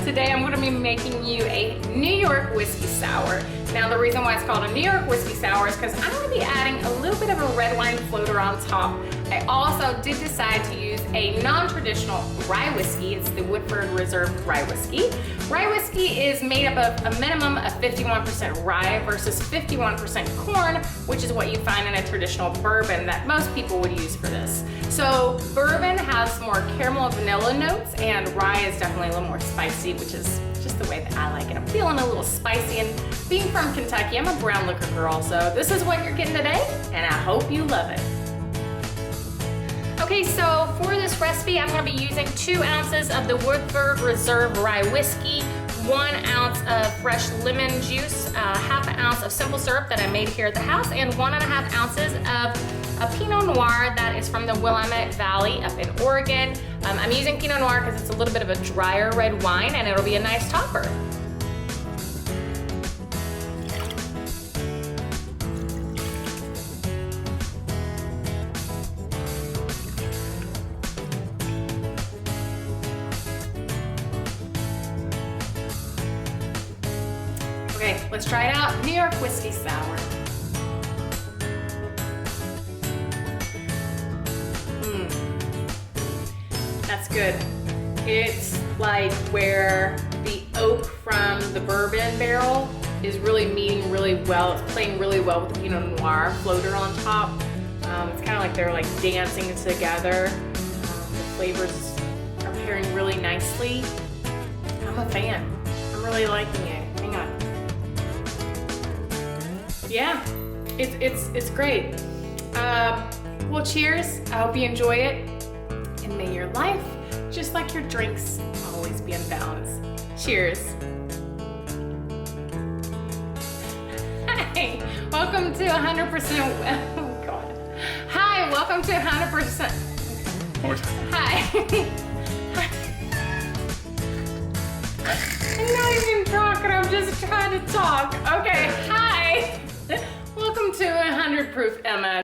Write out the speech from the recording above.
Today I'm going to be making you a New York whiskey sour. Now the reason why it's called a New York whiskey sour is because I'm going to be adding a little bit of a red wine floater on top. I also did decide to use a non-traditional rye whiskey. It's the Woodford Rye Whiskey. Rye whiskey is made up of a minimum of 51% rye versus 51% corn, which is what you find in a traditional bourbon that most people would use for this. So bourbon has more caramel and vanilla notes, and rye is definitely a little more spicy, which is just the way that I like it. I'm feeling a little spicy, and being from Kentucky, I'm a brown liquor girl, so this is what you're getting today, and I hope you love it. Okay, so for this recipe, I'm gonna be using 2 ounces of the Woodford Rye Whiskey, 1 ounce of fresh lemon juice, half an ounce of simple syrup that I made here at the house, and 1.5 ounces of a pinot noir that is from the Willamette Valley up in Oregon. I'm using pinot noir because it's a little bit of a drier red wine, and it'll be a nice topper. Okay, let's try it out. New York whiskey sour. That's good. It's like where the oak from the bourbon barrel is really meeting really well. It's playing really well with the Pinot Noir floater on top. It's kind of like they're like dancing together. The flavors are pairing really nicely. I'm a fan. I'm really liking it. Hang on. Yeah, it's great. Well, cheers. I hope you enjoy it. And may your life, just like your drinks, always be in balance. Cheers. Hi, welcome to 100%. Oh God. Hi, welcome to 100%. Hi. I'm not even talking, I'm just trying to talk. Okay, hi. Welcome to 100 Proof Emma.